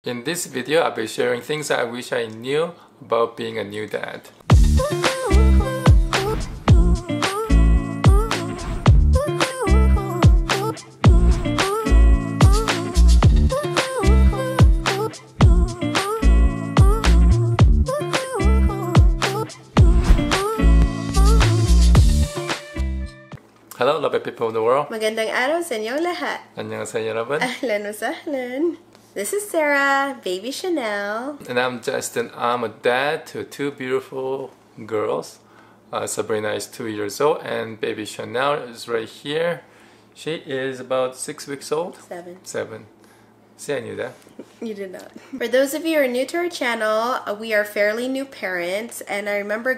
In this video, I'll be sharing things I wish I knew about being a new dad. Hello, lovely people of the world. Magandang araw sa inyong lahat. 안녕하세요, 여러분. Ahlan wa sahlan. This is Sarah, baby Shanelle. And I'm Justin. I'm a dad to two beautiful girls. Sabrina is 2 years old and baby Shanelle is right here. She is about 6 weeks old. 7. See, I knew that. You did not. For those of you who are new to our channel, we are fairly new parents, and I remember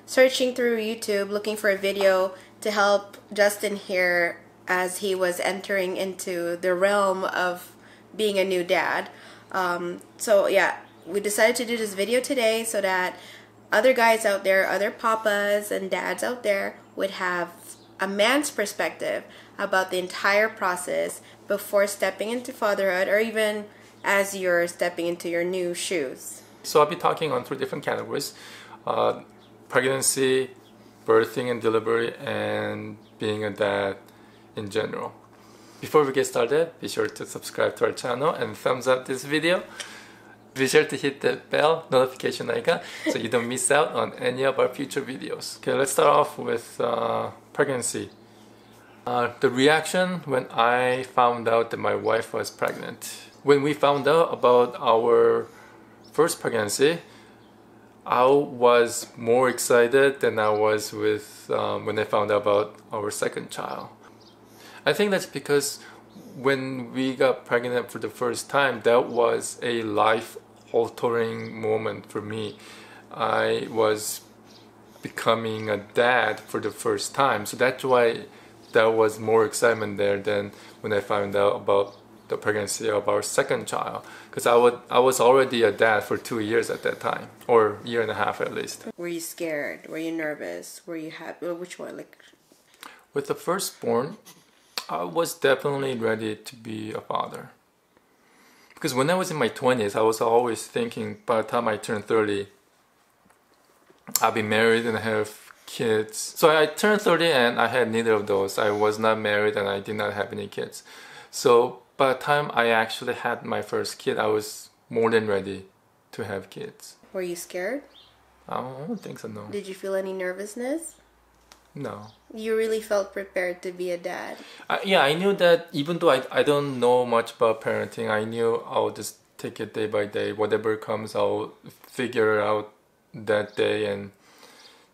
searching through YouTube looking for a video to help Justin here as he was entering into the realm of being a new dad. So yeah, we decided to do this video today so that other guys out there, other papas and dads out there would have a man's perspective about the entire process before stepping into fatherhood, or even as you're stepping into your new shoes. So I'll be talking on 3 different categories. Pregnancy, birthing and delivery, and being a dad in general. Before we get started, be sure to subscribe to our channel and thumbs up this video. Be sure to hit the bell notification icon so you don't miss out on any of our future videos. Okay, let's start off with pregnancy. The reaction when I found out that my wife was pregnant. When we found out about our first pregnancy, I was more excited than I was with when I found out about our second child. I think that's because when we got pregnant for the first time, that was a life-altering moment for me. I was becoming a dad for the first time, so that's why there was more excitement there than when I found out about the pregnancy of our second child, because I was already a dad for 2 years at that time, or 1.5 years at least. Were you scared? Were you nervous? Were you happy? Which one? With the firstborn, I was definitely ready to be a father. Because when I was in my 20s, I was always thinking by the time I turned 30, I'll be married and have kids. So I turned 30 and I had neither of those. I was not married and I did not have any kids. So by the time I actually had my first kid, I was more than ready to have kids. Were you scared? I don't think so, no. Did you feel any nervousness? No. You really felt prepared to be a dad? Yeah, I knew that even though I don't know much about parenting, I knew I'll just take it day by day. Whatever comes, I'll figure it out that day and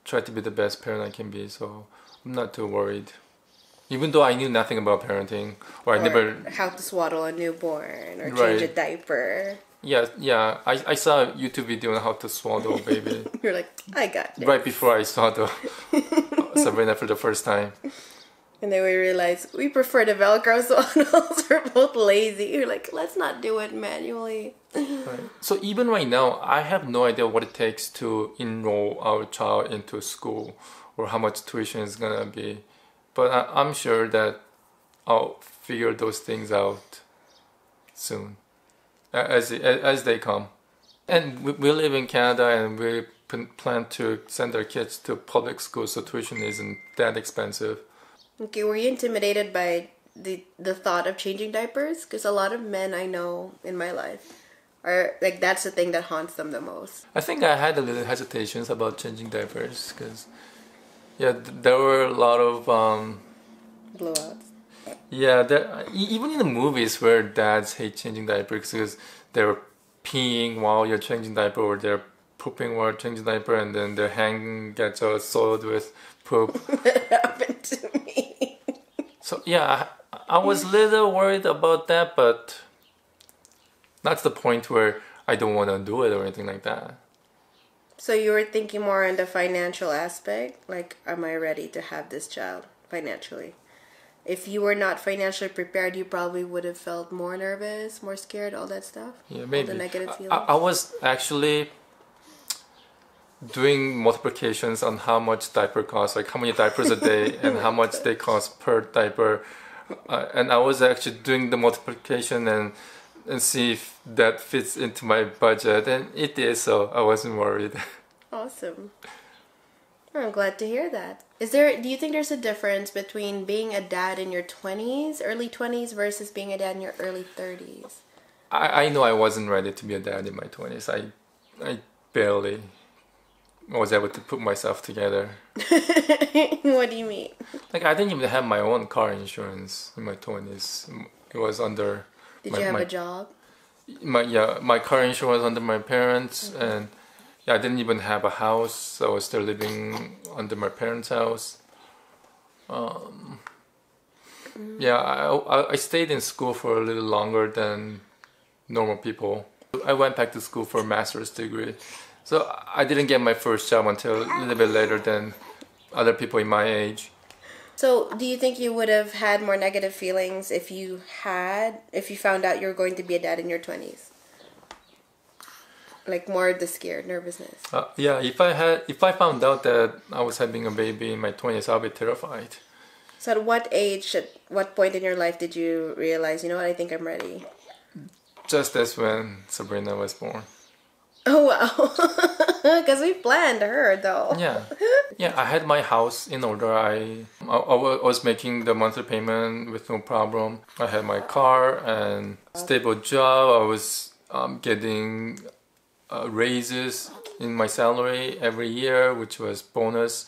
try to be the best parent I can be. So I'm not too worried. Even though I knew nothing about parenting, or I never... how to swaddle a newborn, or Right. change a diaper. Yeah. I saw a YouTube video on how to swaddle a baby. You're like, I got it. Right before I saw the Sabrina for the first time. And then we realized we prefer the Velcro swaddles. We're both lazy. You're like, let's not do it manually. Right. So even right now, I have no idea what it takes to enroll our child into school, or how much tuition is gonna be. But I'm sure that I'll figure those things out soon, as they come. And we live in Canada, and we plan to send our kids to public school, so tuition isn't that expensive. Okay, were you intimidated by the thought of changing diapers? Because a lot of men I know in my life are like, that's the thing that haunts them the most. I think I had a little hesitations about changing diapers, because there were a lot of Blowouts. Yeah, even in the movies where dads hate changing diapers because they're peeing while you're changing diaper, or they're pooping while changing diaper, and then their hand gets all soiled with poop. That happened to me. So yeah, I was a little worried about that, but not to the point where I don't want to do it or anything like that. So you were thinking more on the financial aspect? Like, am I ready to have this child financially? If you were not financially prepared, you probably would have felt more nervous, more scared, all that stuff? Yeah, maybe. All the negative feelings? I was actually doing multiplications on how much diaper costs, like how many diapers a day and how much they cost per diaper. And I was actually doing the multiplication and and see if that fits into my budget, and it did, so I wasn't worried. Awesome. I'm glad to hear that. Do you think there's a difference between being a dad in your 20s, early 20s, versus being a dad in your early 30s? I know I wasn't ready to be a dad in my 20s. I barely was able to put myself together. What do you mean? Like, I didn't even have my own car insurance in my 20s. It was under... Did you have a job? My car insurance was under my parents, and I didn't even have a house. I was still living under my parents' house. I stayed in school for a little longer than normal people. I went back to school for a master's degree. So I didn't get my first job until a little bit later than other people in my age. So do you think you would have had more negative feelings if you found out you were going to be a dad in your 20s? Like more the scared nervousness? If I found out that I was having a baby in my 20s, I'll be terrified. So at what age, at what point in your life did you realize, you know what, I think I'm ready? Just as when Sabrina was born. Oh, wow. Because we planned her, though. Yeah, I had my house in order. I was making the monthly payment with no problem. I had my car and stable job. I was getting raises in my salary every year, which was bonus.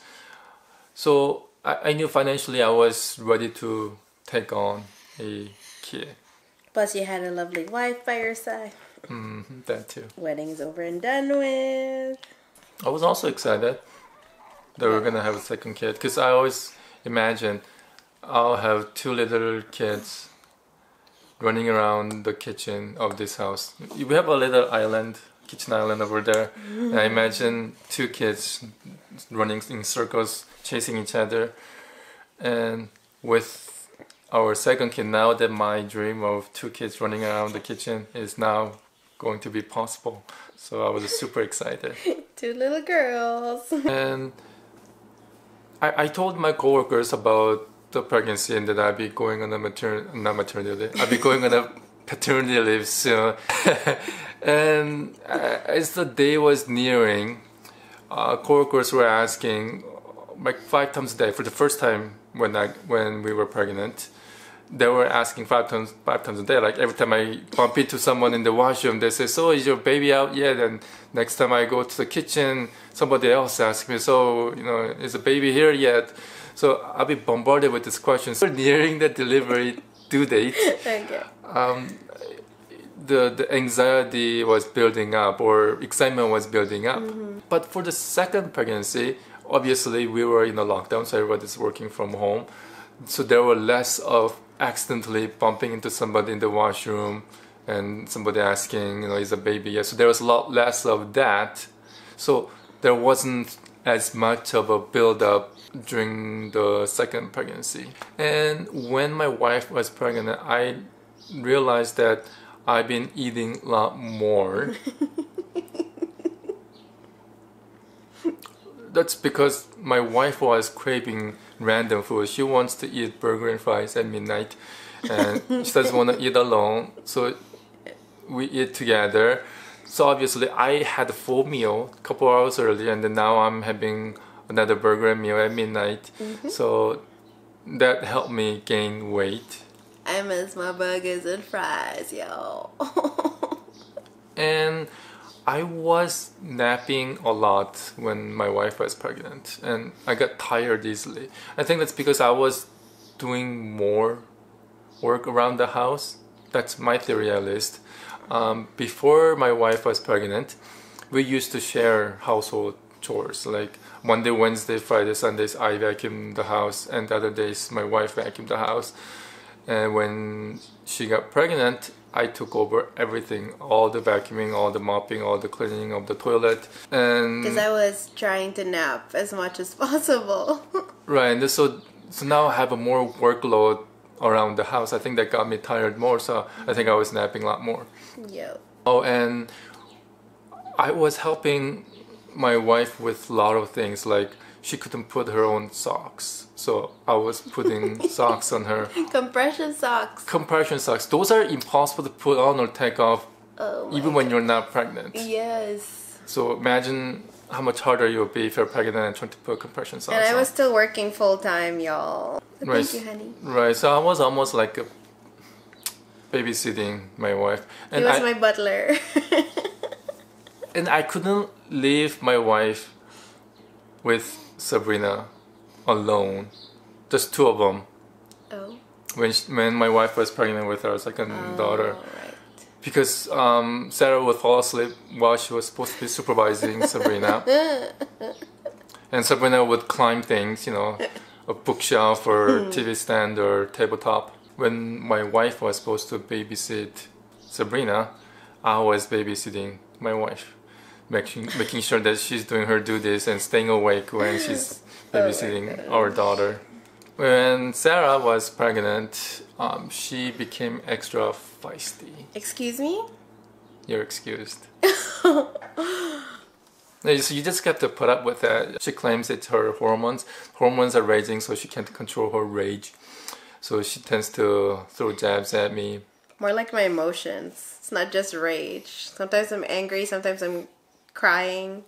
So I knew financially I was ready to take on a kid. Plus you had a lovely wife by your side. That too. Wedding's over and done with. I was also excited that we're gonna have a second kid, because I always imagined I'll have two little kids running around the kitchen of this house. We have a little kitchen island over there, and I imagine two kids running in circles, chasing each other. And with our second kid, now that my dream of two kids running around the kitchen is now going to be possible. So I was super excited. Two little girls. And I told my coworkers about the pregnancy and that I'd be going on a I'd be going on a paternity leave soon. And as the day was nearing, coworkers were asking, like 5 times a day, for the first time when we were pregnant, they were asking five times a day. Like every time I bump into someone in the washroom, they say, "So is your baby out yet?" And next time I go to the kitchen, somebody else asks me, "So, is the baby here yet?" So I'll be bombarded with this question. So nearing the delivery due date, Okay. The anxiety was building up, or excitement was building up. But for the second pregnancy, obviously we were in a lockdown, so everybody's working from home. So there were less of accidentally bumping into somebody in the washroom and somebody asking, is the baby yet? So there was a lot less of that. So there wasn't as much of a build-up during the second pregnancy. And when my wife was pregnant, I realized that I've been eating a lot more. That's because my wife was craving random food. She wants to eat burger and fries at midnight, and she doesn't want to eat alone, so we eat together. So obviously I had a full meal a couple hours earlier, and then now I'm having another burger meal at midnight. So that helped me gain weight. I miss my burgers and fries, yo. And I was napping a lot when my wife was pregnant, and I got tired easily. I think that's because I was doing more work around the house. That's my theory, at least. Before my wife was pregnant, we used to share household chores. Like Monday, Wednesday, Friday, Sundays, I vacuumed the house, and the other days my wife vacuumed the house. And when she got pregnant, I took over everything, all the vacuuming, all the mopping, all the cleaning of the toilet. And because I was trying to nap as much as possible. Right, and so now I have a more workload around the house. I think that got me tired more, so I think I was napping a lot more. Yep. Oh, and I was helping my wife with a lot of things. Like she couldn't put her own socks. So I was putting socks on her. Compression socks. Compression socks. Those are impossible to put on or take off even when you're not pregnant. Yes. So imagine how much harder you'll be if you're pregnant and trying to put compression socks on. And I was still working full time, y'all. Right. Thank you, honey. Right. So I was almost like babysitting my wife. And He was my butler. And I couldn't leave my wife with Sabrina alone. Just two of them. Oh. When my wife was pregnant with our second daughter. Right. Because Sarah would fall asleep while she was supposed to be supervising Sabrina. And Sabrina would climb things, you know, a bookshelf or TV stand or tabletop. When my wife was supposed to babysit Sabrina, I was babysitting my wife. Making sure that she's doing her duties and staying awake when she's babysitting our daughter. When Sarah was pregnant, she became extra feisty. Excuse me? You're excused. So you just got to put up with that. She claims it's her hormones. Hormones are raging, so she can't control her rage. So she tends to throw jabs at me. More like my emotions. It's not just rage. Sometimes I'm angry, sometimes I'm crying.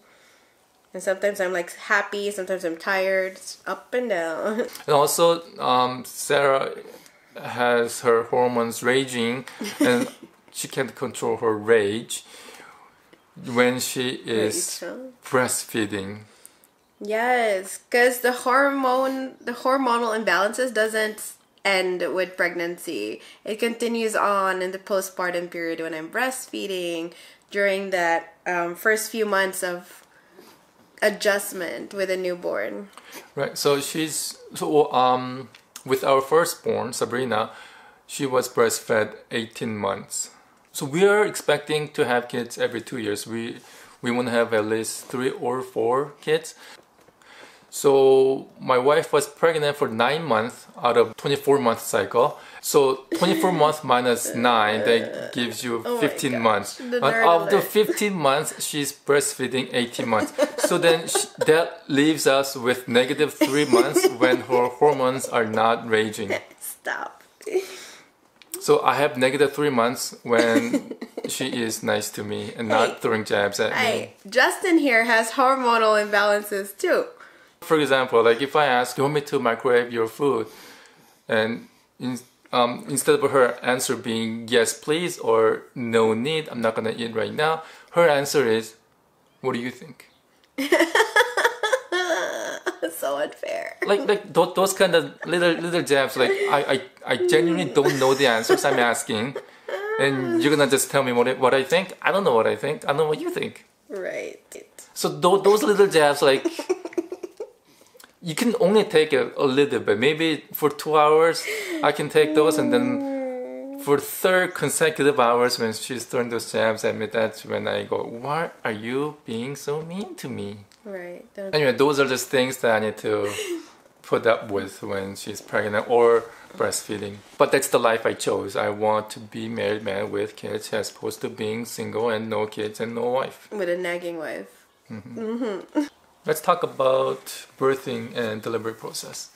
And sometimes I'm like happy, sometimes I'm tired. It's up and down. And also, Sarah has her hormones raging and she can't control her rage when she is breastfeeding. Yes, because the hormonal imbalances doesn't end with pregnancy. It continues on in the postpartum period when I'm breastfeeding, during that first few months of adjustment with a newborn. Right. So with our firstborn, Sabrina, she was breastfed 18 months. So we are expecting to have kids every 2 years. We want to have at least 3 or 4 kids. So my wife was pregnant for 9 months out of 24-month cycle. So 24 months minus 9, that gives you 15 months. And of the 15 months, she's breastfeeding 18 months. So then that leaves us with -3 months when her hormones are not raging. Stop. So I have -3 months when she is nice to me and not throwing jabs at me. Justin here has hormonal imbalances too. For example, like if I ask, do you want me to microwave your food? And instead of her answer being yes please or no need, I'm not gonna eat right now, her answer is, what do you think? So unfair. Like those kind of little jabs. Like I genuinely don't know the answers I'm asking, and you're gonna just tell me what I think. I don't know what I think. I know what you think. Right. So those little jabs, like you can only take a little bit. Maybe for 2 hours I can take those, and then for 3 consecutive hours when she's throwing those jabs at me, that's when I go, why are you being so mean to me? Right. Anyway, those are just things that I need to put up with when she's pregnant or breastfeeding. But that's the life I chose. I want to be married man with kids as opposed to being single and no kids and no wife. With a nagging wife. Let's talk about birthing and delivery process.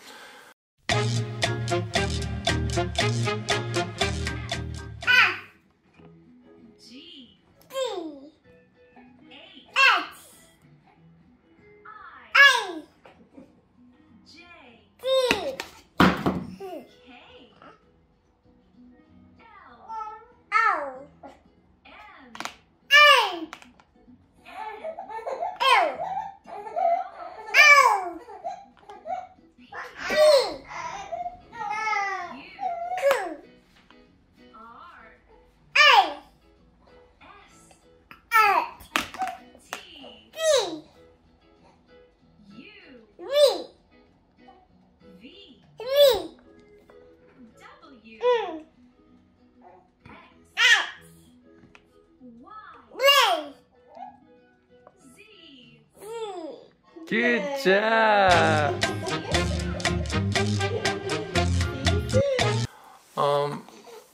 Good job!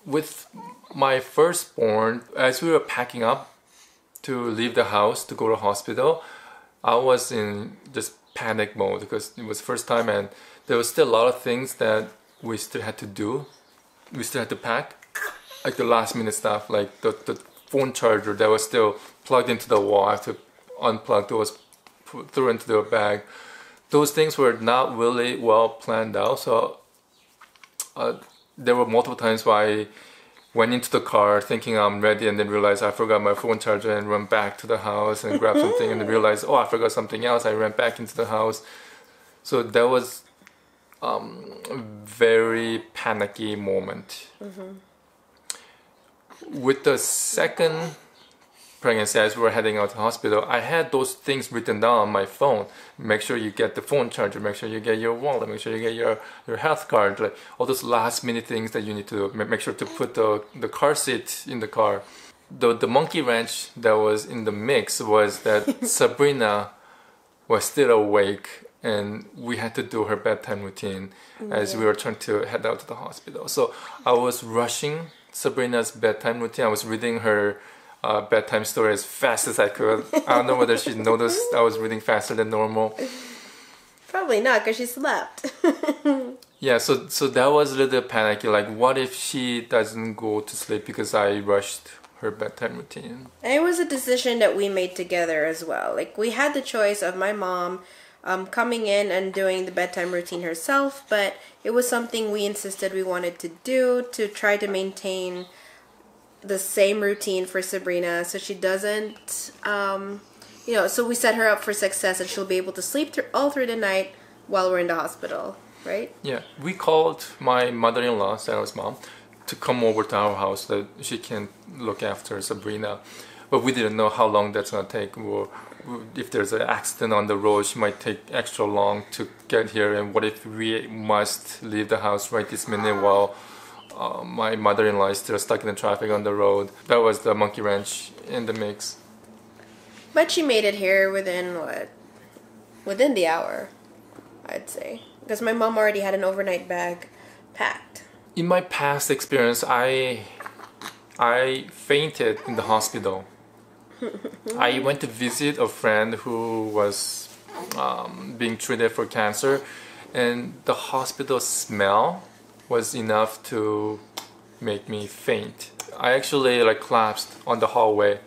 With my firstborn, as we were packing up to leave the house to go to hospital, I was in just panic mode because it was first time and there was still a lot of things that we still had to do. We still had to pack, like the last minute stuff, like the phone charger that was still plugged into the wall. I have to unplug, it was thrown into the bag. Those things were not really well planned out. So there were multiple times where I went into the car thinking I'm ready and then realized I forgot my phone charger and ran back to the house and grabbed something and then realized, oh, I forgot something else. I ran back into the house. So that was a very panicky moment. With the second pregnancy, as we were heading out to the hospital, I had those things written down on my phone. Make sure you get the phone charger, make sure you get your wallet, make sure you get your health card, like all those last minute things that you need to do. Make sure to put the car seat in the car. The monkey wrench that was in the mix was that Sabrina was still awake and we had to do her bedtime routine as we were trying to head out to the hospital. So I was rushing Sabrina's bedtime routine. I was reading her bedtime story as fast as I could. I don't know whether she noticed I was reading faster than normal. Probably not, because she slept. Yeah, so that was a little panicky. Like, what if she doesn't go to sleep because I rushed her bedtime routine? And it was a decision that we made together as well. Like, we had the choice of my mom coming in and doing the bedtime routine herself, but it was something we insisted we wanted to do to try to maintain the same routine for Sabrina so she doesn't, so we set her up for success and she'll be able to sleep all through the night while we're in the hospital, right? Yeah, we called my mother-in-law, Sarah's mom, to come over to our house so that she can look after Sabrina. But we didn't know how long that's going to take. Or if there's an accident on the road, she might take extra long to get here. And what if we must leave the house right this minute while my mother-in-law is still stuck in the traffic on the road? That was the monkey wrench in the mix. But she made it here within the hour, I'd say. Because my mom already had an overnight bag packed. In my past experience, I fainted in the hospital. I went to visit a friend who was being treated for cancer, and the hospital smell was enough to make me faint. I actually collapsed on the hallway.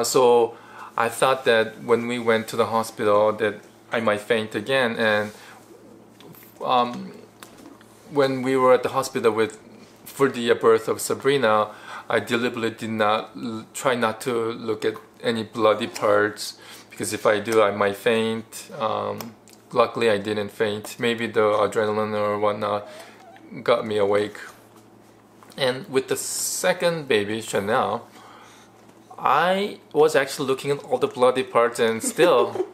So I thought that when we went to the hospital that I might faint again, and when we were at the hospital for the birth of Sabrina, I deliberately did not try not to look at any bloody parts because if I do I might faint. Luckily I didn't faint. Maybe the adrenaline or whatnot got me awake. And with the second baby, Shanelle, I was actually looking at all the bloody parts and still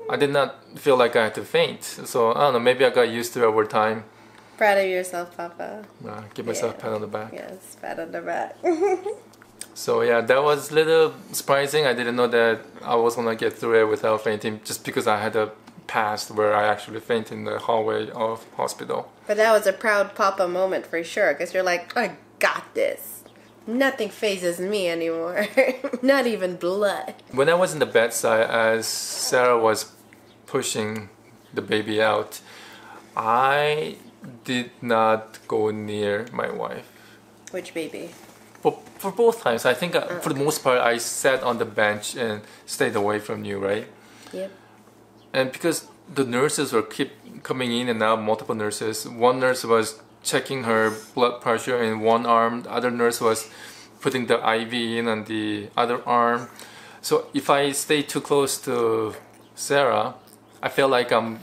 I did not feel like I had to faint. So I don't know, maybe I got used to it over time. Proud of yourself, Papa. Give myself a pat on the back. Yes, pat on the back. So yeah, that was a little surprising. I didn't know that I was gonna get through it without fainting just because I had a past where I actually fainted in the hallway of hospital. But that was a proud Papa moment for sure, because you're like, I got this. Nothing phases me anymore. Not even blood. When I was in the bedside as Sarah was pushing the baby out, I did not go near my wife. Which baby? For both times. I think for the most part I sat on the bench and stayed away from you, right? Yep. And because the nurses were keep coming in and out, multiple nurses. One nurse was checking her blood pressure in one arm. The other nurse was putting the IV in on the other arm. So if I stay too close to Sarah, I feel like I'm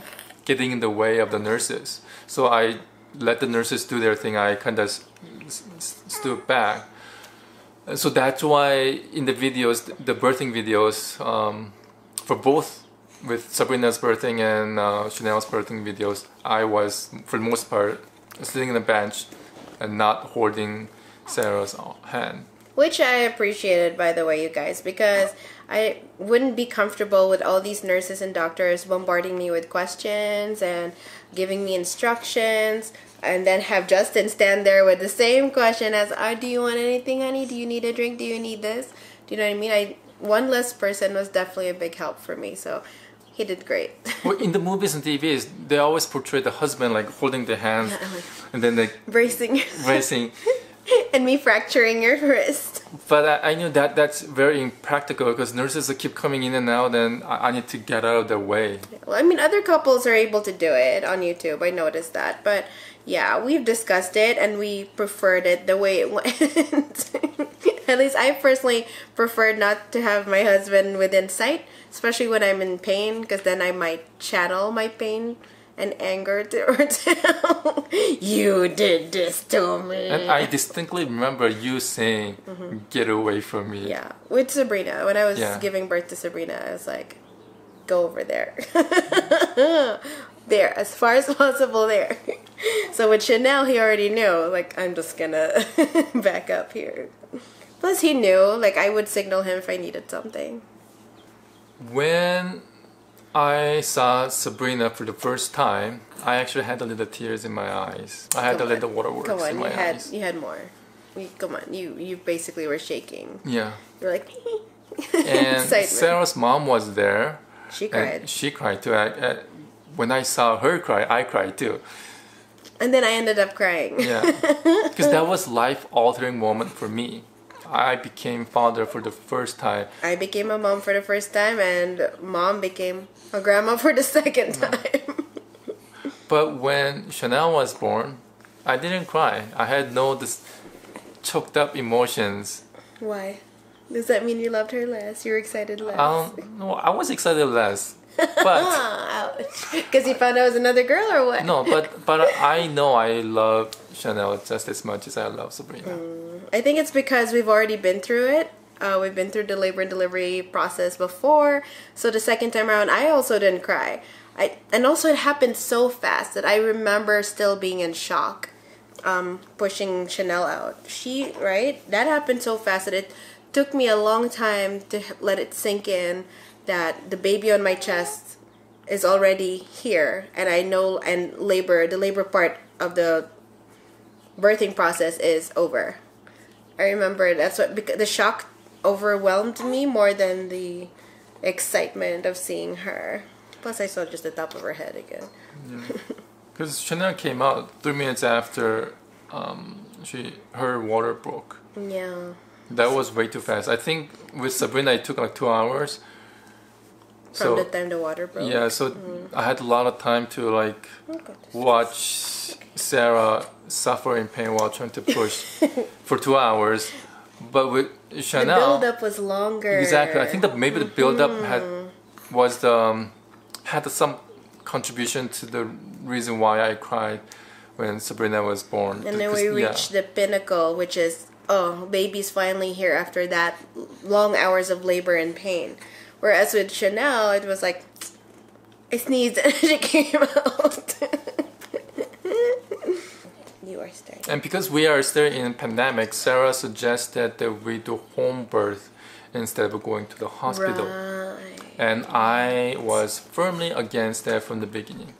getting in the way of the nurses. So I let the nurses do their thing. I kind of stood back. So that's why in the videos, the birthing videos, for both with Sabrina's birthing and Shanelle's birthing videos, I was, for the most part, sitting on the bench and not holding Sarah's hand. Which I appreciated, by the way, you guys, because I wouldn't be comfortable with all these nurses and doctors bombarding me with questions and giving me instructions, and then have Justin stand there with the same question as, do you want anything, honey? Do you need a drink? Do you need this? Do you know what I mean? one less person was definitely a big help for me. So he did great. Well, in the movies and TVs, they always portray the husband like holding their hands and then like bracing. And me fracturing your wrist. But I knew that that's very impractical because nurses keep coming in and out, and I need to get out of their way. Well, I mean, other couples are able to do it on YouTube. I noticed that. But yeah, we've discussed it and we preferred it the way it went. At least I personally preferred not to have my husband within sight, especially when I'm in pain, because then I might channel my pain and anger towards him. You did this to me. And I distinctly remember you saying, get away from me. Yeah, with Sabrina. When I was giving birth to Sabrina, I was like, go over there. There, as far as possible there. So with Shanelle, he already knew, like, I'm just gonna back up here. Plus he knew, like, I would signal him if I needed something. When I saw Sabrina for the first time, I actually had a little tears in my eyes. I had a little waterworks in my eyes. You had more. Come on, you basically were shaking. Yeah. You were like... And Sarah's mom was there. She cried. And she cried too. When I saw her cry, I cried too. And then I ended up crying. Yeah. Because that was life-altering moment for me. I became father for the first time. I became a mom for the first time, and mom became a grandma for the second time. But when Shanelle was born, I didn't cry. I had no choked up emotions. Why? Does that mean you loved her less? You were excited less? No, I was excited less. But because you found out it was another girl, or what? No, but I know I love Shanelle just as much as I love Sabrina. I think it's because we've already been through it. We've been through the labor and delivery process before. So the second time around, I also didn't cry. And also it happened so fast that I remember still being in shock, pushing Shanelle out. That happened so fast that it took me a long time to let it sink in that the baby on my chest is already here, and I know, and the labor part of the birthing process is over. I remember because the shock overwhelmed me more than the excitement of seeing her. Plus I saw just the top of her head again. Because Shanelle came out 3 minutes after her water broke. Yeah. That was way too fast. I think with Sabrina it took like 2 hours. From the time the water broke. Yeah, so I had a lot of time to like watch Sarah suffer in pain while trying to push for 2 hours. But with Shanelle, the build-up was longer. Exactly. I think that maybe the build-up had some contribution to the reason why I cried when Sabrina was born. And then we reached the pinnacle, which is, baby's finally here after that long hours of labor and pain. Whereas with Shanelle, it was like, I sneezed and she came out. You are staring. And because we are still in a pandemic, Sarah suggested that we do home birth instead of going to the hospital. Right. And I was firmly against that from the beginning.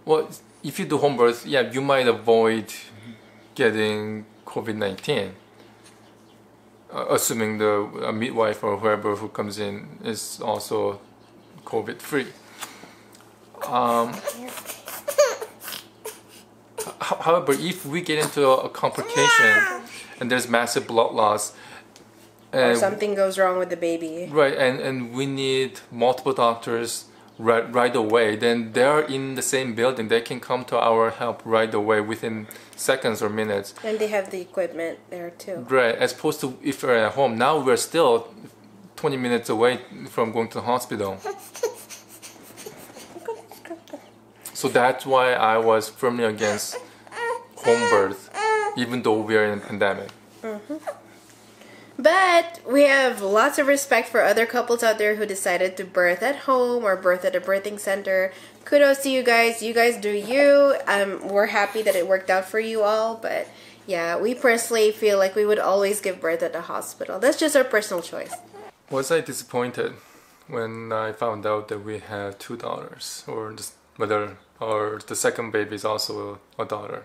Well, if you do home birth, you might avoid getting COVID-19. Assuming the midwife or whoever who comes in is also COVID-free. However, if we get into a complication and there's massive blood loss, or something goes wrong with the baby, right, and we need multiple doctors right away, then they're in the same building. They can come to our help right away within seconds or minutes. And they have the equipment there too. Right, as opposed to if we're at home. Now we're still 20 minutes away from going to the hospital. So that's why I was firmly against home birth, even though we're in a pandemic. But we have lots of respect for other couples out there who decided to birth at home or birth at a birthing center. Kudos to you guys. You guys do you. We're happy that it worked out for you all. But yeah, we personally feel like we would always give birth at a hospital. That's just our personal choice. Was I disappointed when I found out that we have 2 daughters, or the second baby is also a daughter?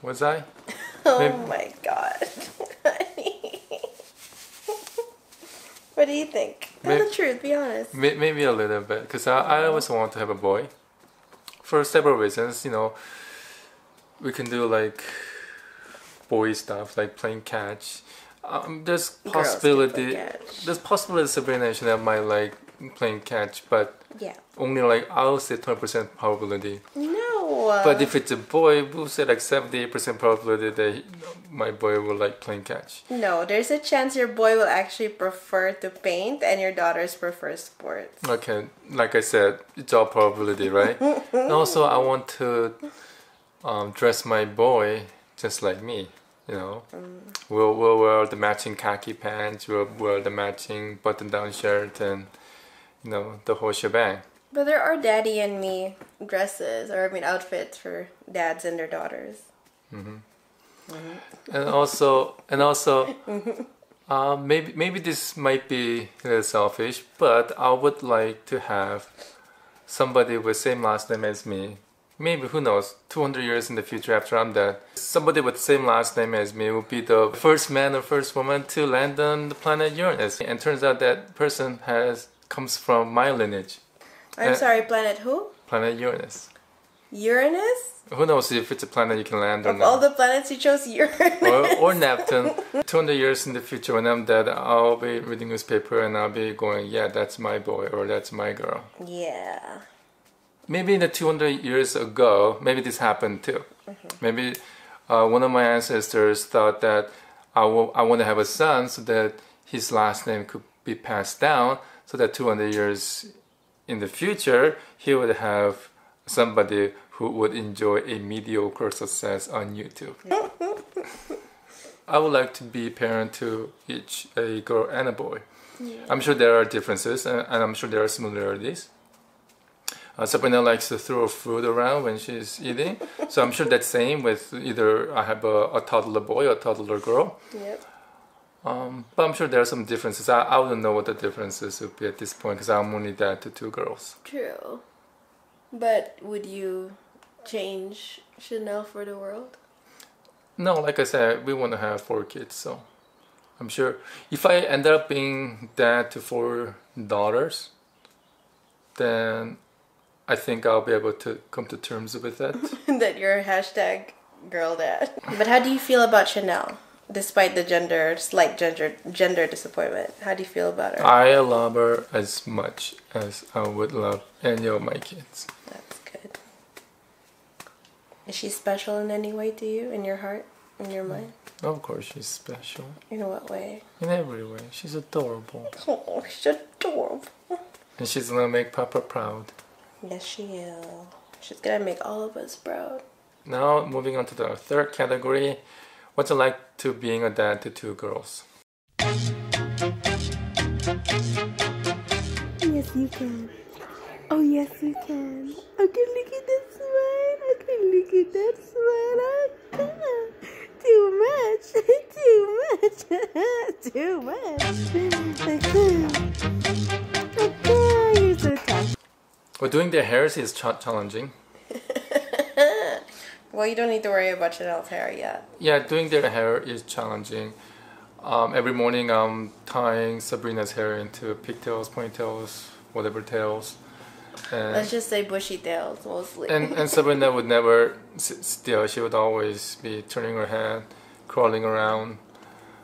Was I? Oh Maybe. my god. What do you think? Tell the truth, be honest. Maybe a little bit, because I always want to have a boy. For several reasons, you know, we can do like boy stuff, like playing catch. There's possibility. There's possibility Sabrina and Shanelle might like playing catch, but yeah, only like I'll say 20% probability. No. But if it's a boy, we'll say like 78% probability that my boy will like playing catch. No, there's a chance your boy will actually prefer to paint and your daughters prefer sports. Okay, like I said, it's all probability, right? And also, I want to dress my boy just like me. You know, we'll wear the matching khaki pants, we'll wear the matching button-down shirt, and you know, the whole shebang. But there are daddy and me dresses, or I mean outfits for dads and their daughters. And also, maybe this might be a little selfish, but I would like to have somebody with same last name as me. Maybe, who knows, 200 years in the future after I'm dead, somebody with the same last name as me will be the first man or first woman to land on the planet Uranus. And turns out that person comes from my lineage. I'm sorry, planet who? Planet Uranus. Uranus? Who knows if it's a planet you can land or Of not. all the planets, you chose Uranus. Or Neptune. 200 years in the future, when I'm dead, I'll be reading newspaper and I'll be going, yeah, that's my boy or that's my girl. Yeah. Maybe in the 200 years ago, maybe this happened too. Maybe one of my ancestors thought that I want to have a son so that his last name could be passed down, so that 200 years in the future, he would have somebody who would enjoy a mediocre success on YouTube. I would like to be parent to each a girl and a boy. Yeah. I'm sure there are differences and I'm sure there are similarities. Sabrina likes to throw food around when she's eating, so I'm sure that's same with either I have a toddler boy or a toddler girl. Yep. But I'm sure there are some differences. I wouldn't know what the differences would be at this point because I'm only dad to 2 girls. True. But would you change Shanelle for the world? No, like I said, we want to have 4 kids, so I'm sure if I end up being dad to 4 daughters, then I think I'll be able to come to terms with that. That you're hashtag girl dad. But how do you feel about Shanelle? Despite the slight gender disappointment. How do you feel about her? I love her as much as I would love any of my kids. That's good. Is she special in any way to you? In your heart? In your mind? Of course she's special. In what way? In every way. She's adorable. Oh, she's adorable. And she's gonna make Papa proud. Yes, she will. She's gonna make all of us proud. Now, moving on to the 3rd category. What's it like to being a dad to 2 girls? Yes, you can. Oh, yes, you can. I can look at that smile. I can look at that smile. Too much. Too much. Okay, you're so tough. Well, doing their hairs is challenging. Well, you don't need to worry about Shanelle's hair yet. Yeah, doing their hair is challenging. Every morning I'm tying Sabrina's hair into pigtails, ponytails, whatever tails. And let's just say bushy tails mostly. And Sabrina would never sit still. She would always be turning her head, crawling around.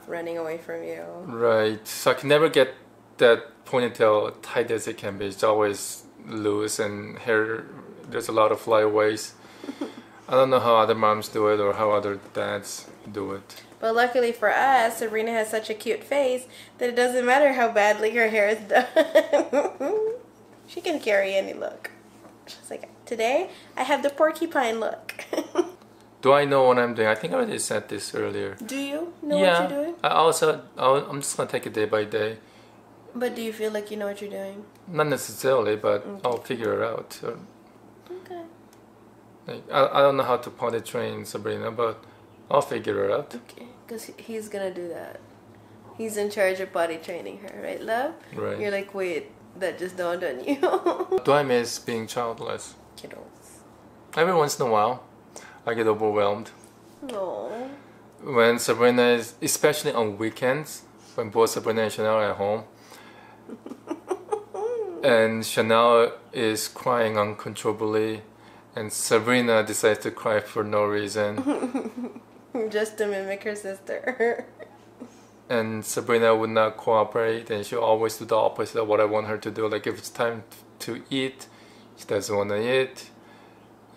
Running away from you. Right. So I can never get that ponytail tight as it can be. It's always loose and hair, there's a lot of flyaways. I don't know how other moms do it or how other dads do it. But luckily for us, Sabrina has such a cute face that it doesn't matter how badly her hair is done. She can carry any look. She's like, today I have the porcupine look. Do I know what I'm doing? I think I already said this earlier. Do you know what you're doing? I'm just going to take it day by day. But do you feel like you know what you're doing? Not necessarily, but okay. I'll figure it out. So, okay. Like, I don't know how to potty train Sabrina, but I'll figure it out. Okay, because he's going to do that. He's in charge of potty training her, right, love? Right. You're like, wait, that just dawned on you. Do I miss being childless? Kiddos. Every once in a while, I get overwhelmed. No. When Sabrina is, especially on weekends, when both Sabrina and Shanelle are at home, and Shanelle is crying uncontrollably, and Sabrina decides to cry for no reason. Just to mimic her sister. And Sabrina would not cooperate, and she'll always do the opposite of what I want her to do. Like if it's time to eat, she doesn't want to eat.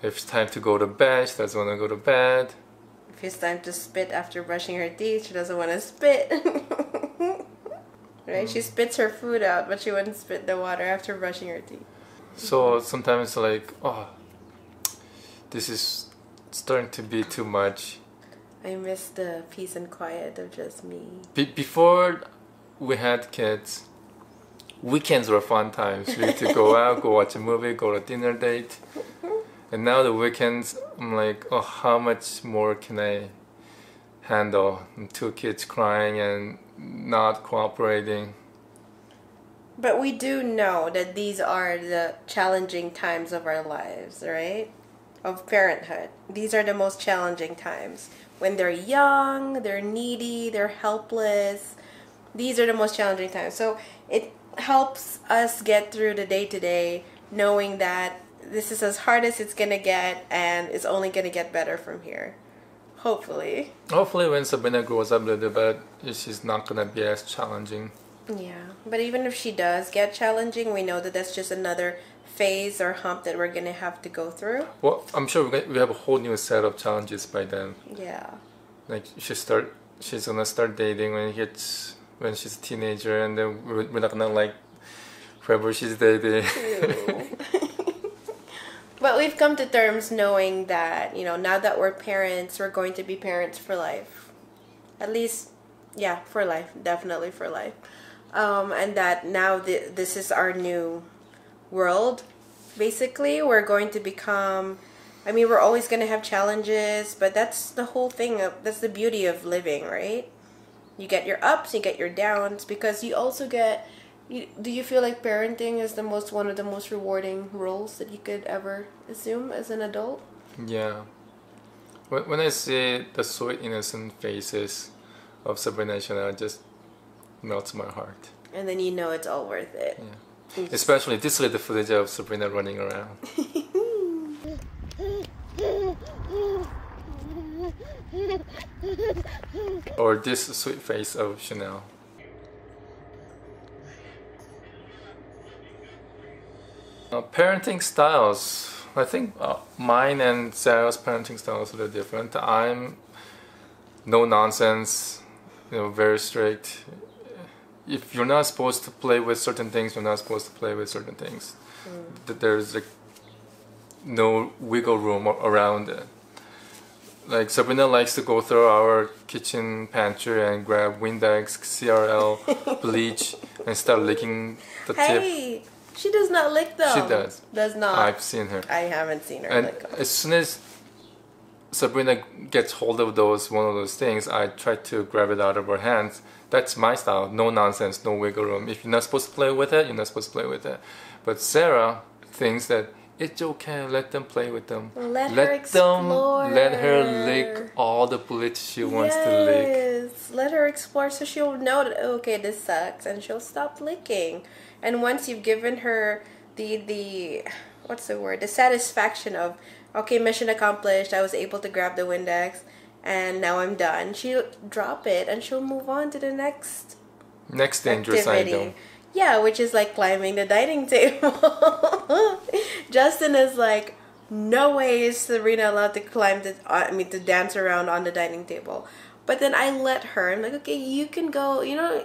If it's time to go to bed, she doesn't want to go to bed. If it's time to spit after brushing her teeth, she doesn't want to spit. Right? She spits her food out, but she wouldn't spit the water after brushing her teeth. So sometimes like, oh, this is starting to be too much. I miss the peace and quiet of just me. Before we had kids, weekends were fun times. We had to go out, go watch a movie, go to a dinner date. And now the weekends, I'm like, oh, how much more can I handle? And 2 kids crying and not cooperating. But we do know that these are the challenging times of our lives, right? Of parenthood. These are the most challenging times. When they're young, they're needy, they're helpless. These are the most challenging times. So it helps us get through the day-to-day knowing that this is as hard as it's going to get and it's only going to get better from here. Hopefully. Hopefully when Sabrina grows up a little bit, she's not going to be as challenging. Yeah, but even if she does get challenging, we know that that's just another phase or hump that we're going to have to go through. Well, I'm sure we have a whole new set of challenges by then. Yeah. Like she's going to start dating when she's a teenager, and then we're not going to like whoever she's dating. But we've come to terms knowing that, now that we're parents, we're going to be parents for life. At least, yeah, for life. Definitely for life. And that now this is our new world. Basically, we're going to become... we're always going to have challenges, but that's the whole thing. That's the beauty of living, right? You get your ups, you get your downs, because you also get... do you feel like parenting is one of the most rewarding roles that you could ever assume as an adult? Yeah. When I see the sweet, innocent faces of Sabrina and Shanelle, it just melts my heart. And then you know it's all worth it. Yeah. Especially this little footage of Sabrina running around. Or this sweet face of Shanelle. Parenting styles. I think mine and Sarah's parenting styles are different. I'm no nonsense, very strict. If you're not supposed to play with certain things, you're not supposed to play with certain things. There's like no wiggle room around it. Like Sabrina likes to go through our kitchen pantry and grab Windex, CRL, bleach, and start licking the tip. She does not lick them. She does. Does not. I've seen her. I haven't seen her lick them. As soon as Sabrina gets hold of one of those things, I try to grab it out of her hands. That's my style. No nonsense, no wiggle room. If you're not supposed to play with it, you're not supposed to play with it. But Sarah thinks that it's okay, let them play with them. Let her explore. Let her lick all the bullets she wants to lick. Yes, let her explore so she'll know that, okay, this sucks, and she'll stop licking. And once you've given her the what's the word? The satisfaction of, okay, mission accomplished, I was able to grab the Windex, and now I'm done. She'll drop it, and she'll move on to the next dangerous item. Yeah, which is like climbing the dining table. Justin is like, no way is Sabrina allowed to to dance around on the dining table. But then I let her. I'm like, okay, you can go.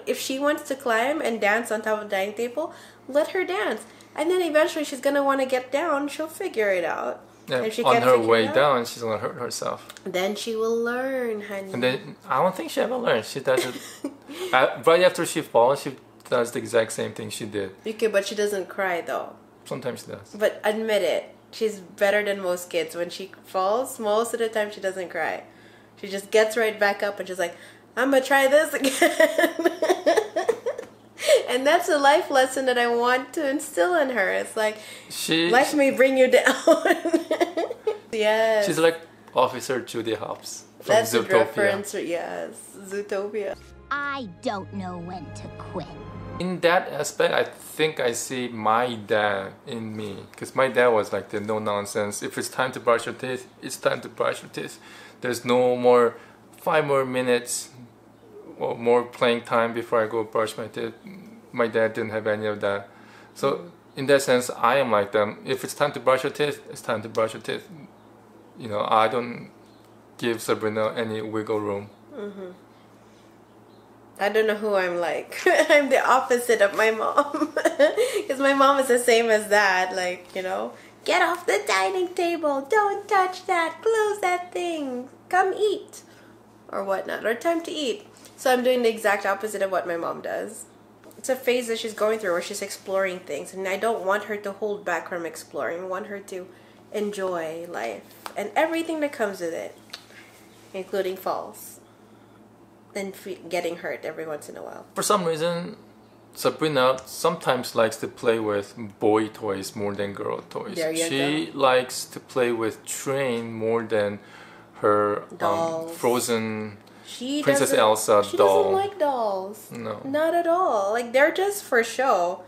If she wants to climb and dance on top of the dining table, let her dance. And then eventually she's going to want to get down. She'll figure it out. Yeah, on her way down, she's going to hurt herself. Then she will learn, honey. And then I don't think she ever learns. She does it. Right after she falls, she does the exact same thing she did. Okay, but she doesn't cry, though. Sometimes she does. But admit it. She's better than most kids. When she falls, most of the time she doesn't cry. She just gets right back up and she's like, I'm going to try this again. And that's a life lesson that I want to instill in her. It's like, life may bring you down. Yes. She's like Officer Judy Hopps from That's a Zootopia. reference, yes. Zootopia. I don't know when to quit. In that aspect, I think I see my dad in me. Because my dad was like the no nonsense. If it's time to brush your teeth, it's time to brush your teeth. There's no more 5 more minutes or more playing time before I go brush my teeth. My dad didn't have any of that. So in that sense, I am like them. If it's time to brush your teeth, it's time to brush your teeth. You know, I don't give Sabrina any wiggle room. I don't know who I'm like. I'm the opposite of my mom. Because my mom is the same as that. Like, you know, get off the dining table. Don't touch that. Close that thing. Come eat. Or whatnot. Or time to eat. So I'm doing the exact opposite of what my mom does. It's a phase that she's going through where she's exploring things. And I don't want her to hold back from exploring. I want her to enjoy life. And everything that comes with it. Including falls. And getting hurt every once in a while. For some reason, Sabrina sometimes likes to play with boy toys more than girl toys. She likes to play with train more than her Frozen Princess Elsa doll. She doesn't like dolls. No. Not at all. Like, they're just for show.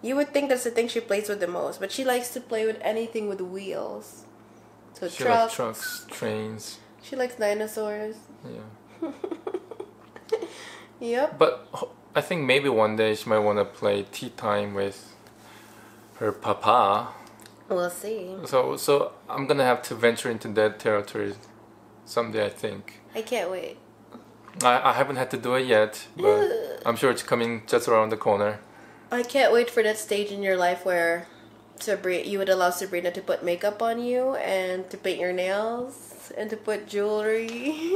You would think that's the thing she plays with the most. But she likes to play with anything with wheels. So she likes trucks, trains. She likes dinosaurs. Yeah. Yep. But I think maybe one day she might want to play tea time with her papa. We'll see. So I'm gonna have to venture into that territory someday, I think. I can't wait. I haven't had to do it yet, but I'm sure it's coming just around the corner. I can't wait for that stage in your life where you would allow Sabrina to put makeup on you and to paint your nails and to put jewelry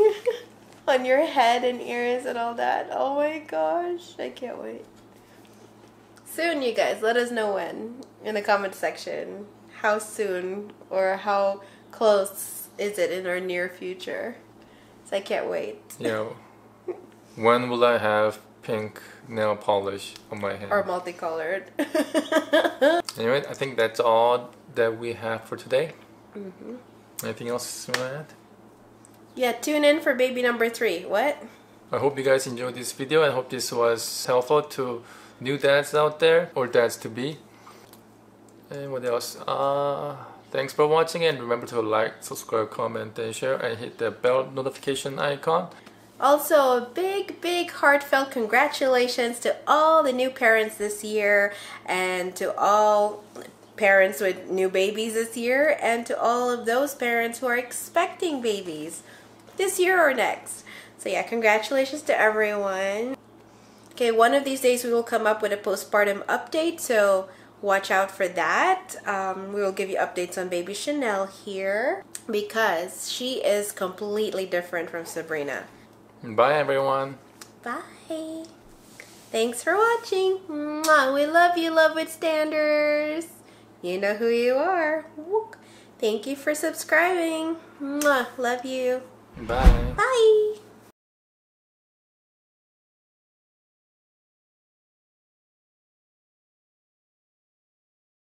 on your head and ears and all that. Oh my gosh, I can't wait. Soon, you guys, let us know when in the comment section. How soon or how close is it in our near future? So I can't wait. Yeah. When will I have pink nail polish on my hand? Or multicolored. Anyway, I think that's all that we have for today. Anything else you want to add? Yeah, tune in for baby number 3. What? I hope you guys enjoyed this video and hope this was helpful to new dads out there or dads to be. And what else? Thanks for watching and remember to like, subscribe, comment and share and hit the bell notification icon. Also, a big heartfelt congratulations to all the new parents this year and to all parents with new babies this year and to all of those parents who are expecting babies this year or next. So yeah, congratulations to everyone. Okay, one of these days we will come up with a postpartum update, so watch out for that. We will give you updates on baby Shanelle here because she is completely different from Sabrina. Bye everyone. Bye. Thanks for watching. Mwah. We love you, Love with Standards. You know who you are. Thank you for subscribing. Mwah. Love you. Bye. Bye.